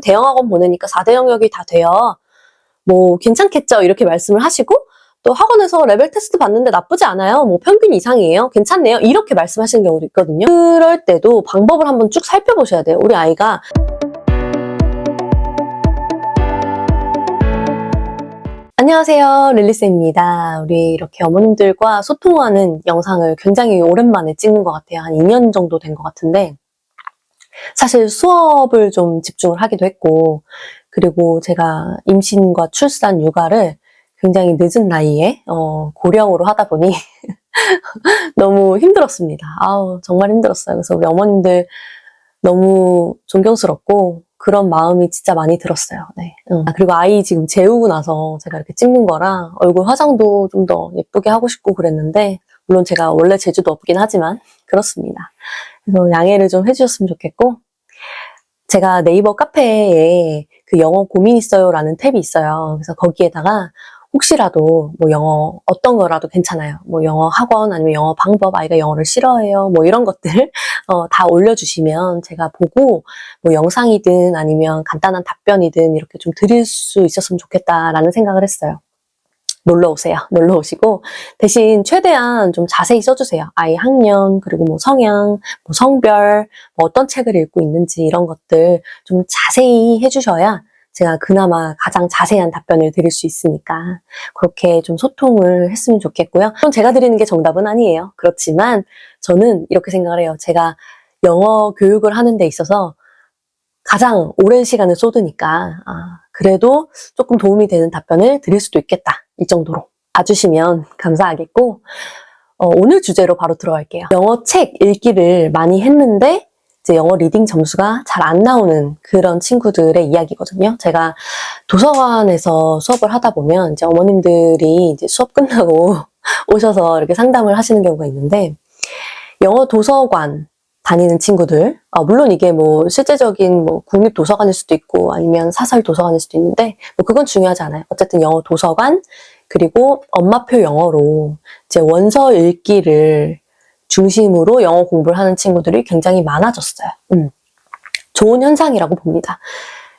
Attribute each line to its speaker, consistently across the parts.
Speaker 1: 대형학원 보내니까 4대 영역이 다 돼요. 뭐 괜찮겠죠? 이렇게 말씀을 하시고 또 학원에서 레벨 테스트 봤는데 나쁘지 않아요. 뭐 평균 이상이에요. 괜찮네요. 이렇게 말씀하시는 경우도 있거든요. 그럴 때도 방법을 한번 쭉 살펴보셔야 돼요. 우리 아이가 안녕하세요. 릴리쌤입니다. 우리 이렇게 어머님들과 소통하는 영상을 굉장히 오랜만에 찍는 것 같아요. 한 2년 정도 된 것 같은데 사실 수업을 좀 집중을 하기도 했고 그리고 제가 임신과 출산 육아를 굉장히 늦은 나이에 고령으로 하다 보니 너무 힘들었습니다. 아우 정말 힘들었어요. 그래서 우리 어머님들 너무 존경스럽고 그런 마음이 진짜 많이 들었어요. 네. 그리고 아이 지금 재우고 나서 제가 이렇게 찍는 거라 얼굴 화장도 좀 더 예쁘게 하고 싶고 그랬는데 물론 제가 원래 재주도 없긴 하지만 그렇습니다. 그래서 양해를 좀 해주셨으면 좋겠고 제가 네이버 카페에 그 영어 고민 있어요라는 탭이 있어요. 그래서 거기에다가 혹시라도 뭐 영어 어떤 거라도 괜찮아요. 뭐 영어 학원 아니면 영어 방법, 아이가 영어를 싫어해요. 뭐 이런 것들 다 올려주시면 제가 보고 뭐 영상이든 아니면 간단한 답변이든 이렇게 좀 드릴 수 있었으면 좋겠다라는 생각을 했어요. 놀러 오세요. 놀러 오시고 대신 최대한 좀 자세히 써주세요. 아이 학년, 그리고 뭐 성향, 뭐 성별, 뭐 어떤 책을 읽고 있는지 이런 것들 좀 자세히 해주셔야 제가 그나마 가장 자세한 답변을 드릴 수 있으니까 그렇게 좀 소통을 했으면 좋겠고요. 그럼 제가 드리는 게 정답은 아니에요. 그렇지만 저는 이렇게 생각을 해요. 제가 영어 교육을 하는 데 있어서 가장 오랜 시간을 쏟으니까 그래도 조금 도움이 되는 답변을 드릴 수도 있겠다. 이 정도로 봐주시면 감사하겠고 오늘 주제로 바로 들어갈게요. 영어 책 읽기를 많이 했는데 이제 영어 리딩 점수가 잘 안 나오는 그런 친구들의 이야기거든요. 제가 도서관에서 수업을 하다 보면 이제 어머님들이 이제 수업 끝나고 오셔서 이렇게 상담을 하시는 경우가 있는데 영어 도서관 다니는 친구들, 물론 이게 뭐 실제적인 뭐 국립 도서관일 수도 있고 아니면 사설 도서관일 수도 있는데 뭐 그건 중요하지 않아요. 어쨌든 영어 도서관 그리고 엄마표 영어로 이제 원서 읽기를 중심으로 영어 공부를 하는 친구들이 굉장히 많아졌어요. 좋은 현상이라고 봅니다.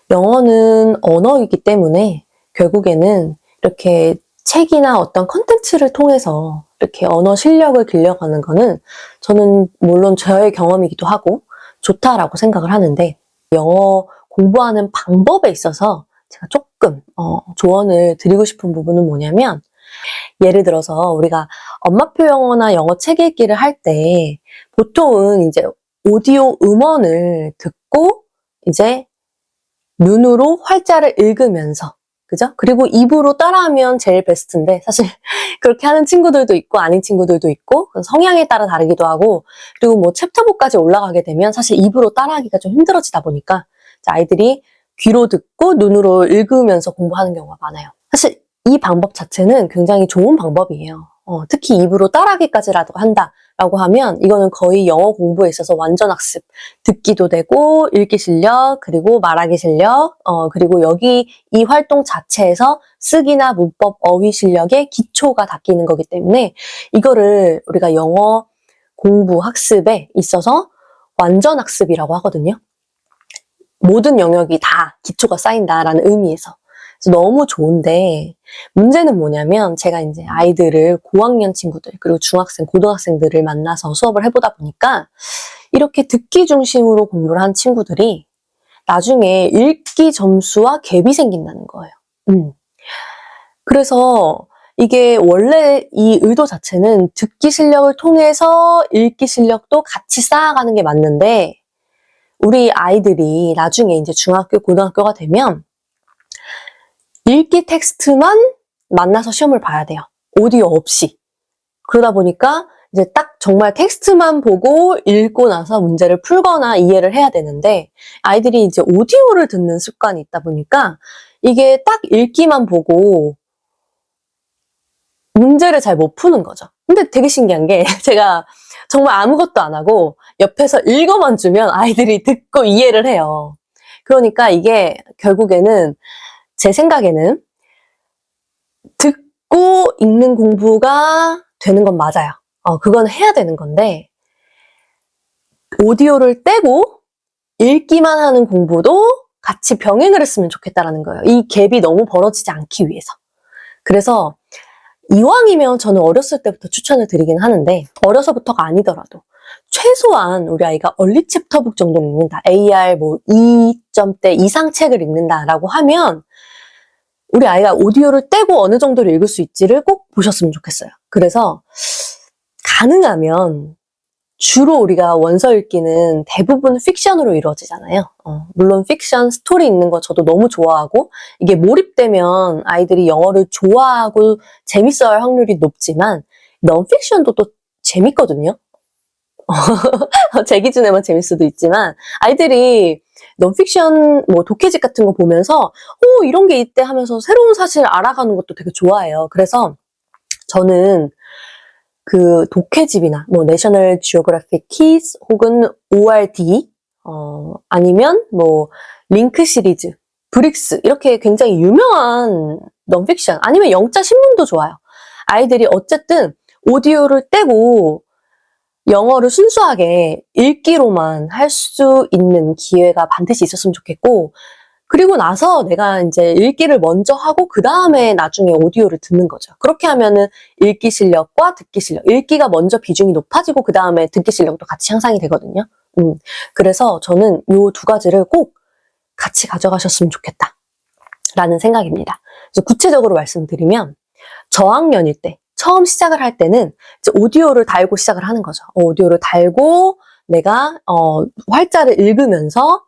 Speaker 1: 영어는 언어이기 때문에 결국에는 이렇게 책이나 어떤 컨텐츠를 통해서 이렇게 언어 실력을 길러가는 거는 저는 물론 저의 경험이기도 하고 좋다라고 생각을 하는데 영어 공부하는 방법에 있어서 제가 조금 조언을 드리고 싶은 부분은 뭐냐면 예를 들어서 우리가 엄마표 영어나 영어 책 읽기를 할 때 보통은 이제 오디오 음원을 듣고 이제 눈으로 활자를 읽으면서 그죠? 그리고 입으로 따라하면 제일 베스트인데 사실 그렇게 하는 친구들도 있고 아닌 친구들도 있고 성향에 따라 다르기도 하고 그리고 뭐 챕터북까지 올라가게 되면 사실 입으로 따라하기가 좀 힘들어지다 보니까 아이들이 귀로 듣고 눈으로 읽으면서 공부하는 경우가 많아요. 사실 이 방법 자체는 굉장히 좋은 방법이에요. 특히 입으로 따라하기까지라도 한다라고 하면 이거는 거의 영어 공부에 있어서 완전 학습. 듣기도 되고 읽기 실력, 그리고 말하기 실력, 그리고 여기 이 활동 자체에서 쓰기나 문법, 어휘 실력의 기초가 닦이는 거기 때문에 이거를 우리가 영어 공부, 학습에 있어서 완전 학습이라고 하거든요. 모든 영역이 다 기초가 쌓인다라는 의미에서. 그래서 너무 좋은데 문제는 뭐냐면 제가 이제 아이들을 고학년 친구들 그리고 중학생, 고등학생들을 만나서 수업을 해보다 보니까 이렇게 듣기 중심으로 공부를 한 친구들이 나중에 읽기 점수와 갭이 생긴다는 거예요. 그래서 이게 원래 이 의도 자체는 듣기 실력을 통해서 읽기 실력도 같이 쌓아가는 게 맞는데 우리 아이들이 나중에 이제 중학교, 고등학교가 되면 읽기 텍스트만 만나서 시험을 봐야 돼요. 오디오 없이. 그러다 보니까 이제 딱 정말 텍스트만 보고 읽고 나서 문제를 풀거나 이해를 해야 되는데 아이들이 이제 오디오를 듣는 습관이 있다 보니까 이게 딱 읽기만 보고 문제를 잘 못 푸는 거죠. 근데 되게 신기한 게 제가 정말 아무것도 안 하고 옆에서 읽어만 주면 아이들이 듣고 이해를 해요. 그러니까 이게 결국에는 제 생각에는 듣고 읽는 공부가 되는 건 맞아요. 그건 해야 되는 건데 오디오를 떼고 읽기만 하는 공부도 같이 병행을 했으면 좋겠다라는 거예요. 이 갭이 너무 벌어지지 않기 위해서. 그래서 이왕이면 저는 어렸을 때부터 추천을 드리긴 하는데 어려서부터가 아니더라도 최소한 우리 아이가 얼리 챕터북 정도는 읽는다. AR 뭐 2점대 이상 책을 읽는다라고 하면 우리 아이가 오디오를 떼고 어느 정도를 읽을 수 있지를 꼭 보셨으면 좋겠어요. 그래서 가능하면 주로 우리가 원서 읽기는 대부분 픽션으로 이루어지잖아요. 물론 픽션, 스토리 읽는 거 저도 너무 좋아하고 이게 몰입되면 아이들이 영어를 좋아하고 재밌어할 확률이 높지만 넌픽션도 또 재밌거든요. 제 기준에만 재밌을 수도 있지만 아이들이 넌픽션 뭐 독해집 같은 거 보면서 이런 게 있대 하면서 새로운 사실을 알아가는 것도 되게 좋아해요. 그래서 저는 그 독해집이나 뭐 내셔널 지오그래픽 키즈 혹은 ORD 아니면 뭐 링크 시리즈, 브릭스 이렇게 굉장히 유명한 넌픽션 아니면 영자 신문도 좋아요. 아이들이 어쨌든 오디오를 떼고 영어를 순수하게 읽기로만 할 수 있는 기회가 반드시 있었으면 좋겠고 그리고 나서 내가 이제 읽기를 먼저 하고 그 다음에 나중에 오디오를 듣는 거죠. 그렇게 하면은 읽기 실력과 듣기 실력, 읽기가 먼저 비중이 높아지고 그 다음에 듣기 실력도 같이 향상이 되거든요. 그래서 저는 이 두 가지를 꼭 같이 가져가셨으면 좋겠다 라는 생각입니다. 구체적으로 말씀드리면 저학년일 때 처음 시작을 할 때는 이제 오디오를 달고 시작을 하는 거죠. 오디오를 달고 내가 활자를 읽으면서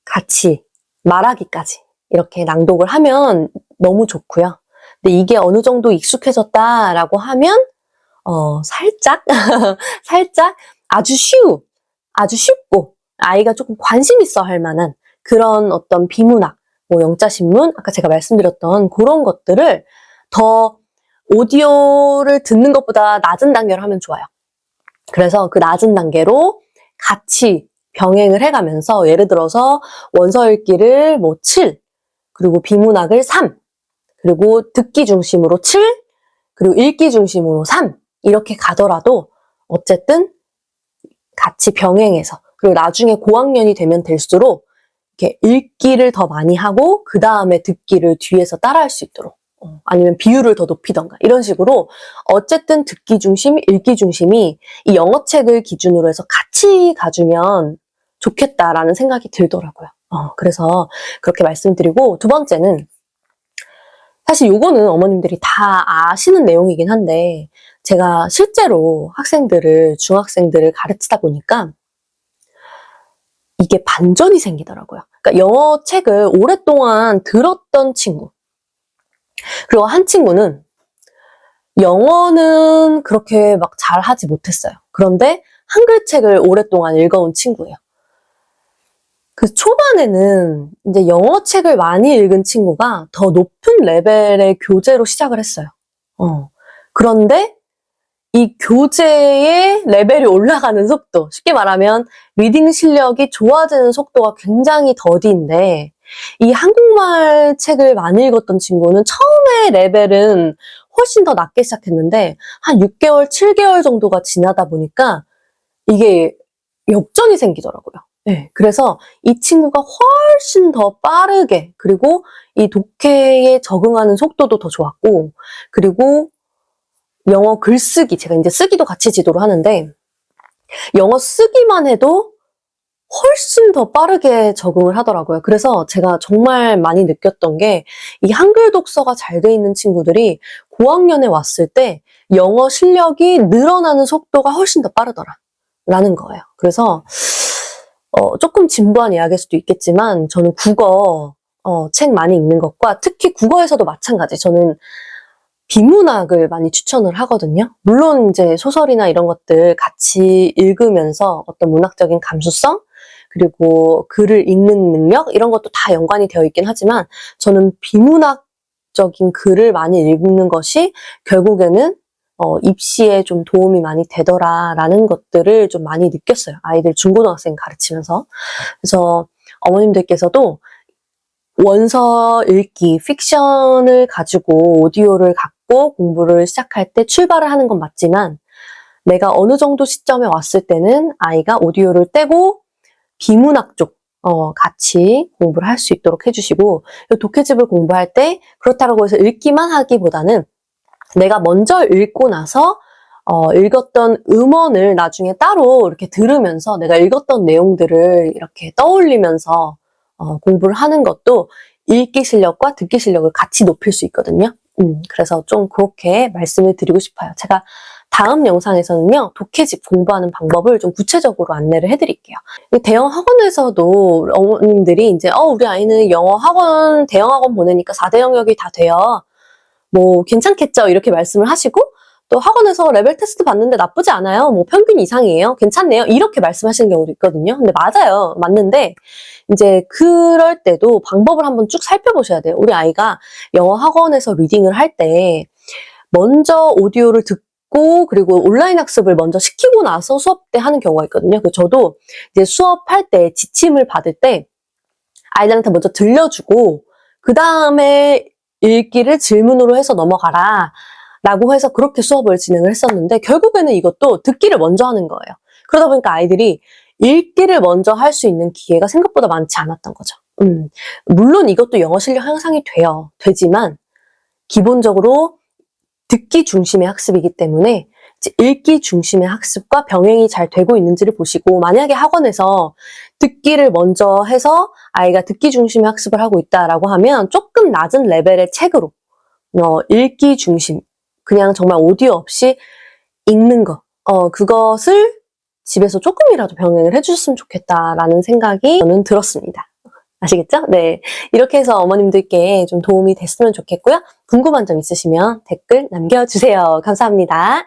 Speaker 1: 같이 말하기까지 이렇게 낭독을 하면 너무 좋고요. 근데 이게 어느 정도 익숙해졌다라고 하면 살짝 아주 쉽고 아이가 조금 관심 있어 할 만한 그런 어떤 비문학, 뭐 영자신문, 아까 제가 말씀드렸던 그런 것들을 더 오디오를 듣는 것보다 낮은 단계로 하면 좋아요. 그래서 그 낮은 단계로 같이 병행을 해가면서 예를 들어서 원서 읽기를 뭐 7, 그리고 비문학을 3, 그리고 듣기 중심으로 7, 그리고 읽기 중심으로 3 이렇게 가더라도 어쨌든 같이 병행해서 그리고 나중에 고학년이 되면 될수록 이렇게 읽기를 더 많이 하고 그 다음에 듣기를 뒤에서 따라할 수 있도록 아니면 비율을 더 높이던가 이런 식으로 어쨌든 듣기 중심, 읽기 중심이 이 영어책을 기준으로 해서 같이 가주면 좋겠다라는 생각이 들더라고요. 그래서 그렇게 말씀드리고 두 번째는 사실 요거는 어머님들이 다 아시는 내용이긴 한데 제가 실제로 중학생들을 가르치다 보니까 이게 반전이 생기더라고요. 그러니까 영어책을 오랫동안 들었던 친구 그리고 한 친구는 영어는 그렇게 막 잘하지 못했어요. 그런데 한글책을 오랫동안 읽어온 친구예요. 그 초반에는 이제 영어책을 많이 읽은 친구가 더 높은 레벨의 교재로 시작을 했어요. 그런데 이 교재의 레벨이 올라가는 속도, 쉽게 말하면 리딩 실력이 좋아지는 속도가 굉장히 더디인데 이 한국말 책을 많이 읽었던 친구는 처음에 레벨은 훨씬 더 낮게 시작했는데 한 6개월, 7개월 정도가 지나다 보니까 이게 역전이 생기더라고요. 네, 그래서 이 친구가 훨씬 더 빠르게 그리고 이 독해에 적응하는 속도도 더 좋았고 그리고 영어 글쓰기, 제가 이제 쓰기도 같이 지도를 하는데 영어 쓰기만 해도 훨씬 더 빠르게 적응을 하더라고요. 그래서 제가 정말 많이 느꼈던 게 이 한글 독서가 잘 돼 있는 친구들이 고학년에 왔을 때 영어 실력이 늘어나는 속도가 훨씬 더 빠르더라라는 거예요. 그래서 조금 진부한 이야기일 수도 있겠지만 저는 국어 책 많이 읽는 것과 특히 국어에서도 마찬가지. 저는 비문학을 많이 추천을 하거든요. 물론 이제 소설이나 이런 것들 같이 읽으면서 어떤 문학적인 감수성 그리고 글을 읽는 능력 이런 것도 다 연관이 되어 있긴 하지만 저는 비문학적인 글을 많이 읽는 것이 결국에는 입시에 좀 도움이 많이 되더라라는 것들을 좀 많이 느꼈어요. 아이들 중고등학생 가르치면서. 그래서 어머님들께서도 원서 읽기, 픽션을 가지고 오디오를 갖고 공부를 시작할 때 출발을 하는 건 맞지만 내가 어느 정도 시점에 왔을 때는 아이가 오디오를 떼고 비문학 쪽, 같이 공부를 할 수 있도록 해주시고, 독해집을 공부할 때 그렇다고 해서 읽기만 하기보다는 내가 먼저 읽고 나서 읽었던 음원을 나중에 따로 이렇게 들으면서 내가 읽었던 내용들을 이렇게 떠올리면서 공부를 하는 것도 읽기 실력과 듣기 실력을 같이 높일 수 있거든요. 그래서 좀 그렇게 말씀을 드리고 싶어요. 제가 다음 영상에서는요, 독해집 공부하는 방법을 좀 구체적으로 안내를 해드릴게요. 대형 학원에서도 어머님들이 이제, 우리 아이는 영어 학원, 대형 학원 보내니까 4대 영역이 다 돼요. 뭐, 괜찮겠죠? 이렇게 말씀을 하시고, 또 학원에서 레벨 테스트 봤는데 나쁘지 않아요. 뭐, 평균 이상이에요. 괜찮네요. 이렇게 말씀하시는 경우도 있거든요. 근데 맞아요. 맞는데, 이제 그럴 때도 방법을 한번 쭉 살펴보셔야 돼요. 우리 아이가 영어 학원에서 리딩을 할 때, 먼저 오디오를 듣고, 그리고 온라인 학습을 먼저 시키고 나서 수업 때 하는 경우가 있거든요. 저도 이제 수업할 때 지침을 받을 때 아이들한테 먼저 들려주고 그 다음에 읽기를 질문으로 해서 넘어가라 라고 해서 그렇게 수업을 진행을 했었는데 결국에는 이것도 듣기를 먼저 하는 거예요. 그러다 보니까 아이들이 읽기를 먼저 할 수 있는 기회가 생각보다 많지 않았던 거죠. 물론 이것도 영어 실력 향상이 되지만 기본적으로 듣기 중심의 학습이기 때문에 읽기 중심의 학습과 병행이 잘 되고 있는지를 보시고, 만약에 학원에서 듣기를 먼저 해서 아이가 듣기 중심의 학습을 하고 있다라고 하면 조금 낮은 레벨의 책으로 읽기 중심, 그냥 정말 오디오 없이 읽는 거, 그것을 집에서 조금이라도 병행을 해주셨으면 좋겠다라는 생각이 저는 들었습니다. 아시겠죠? 네. 이렇게 해서 어머님들께 좀 도움이 됐으면 좋겠고요. 궁금한 점 있으시면 댓글 남겨주세요. 감사합니다.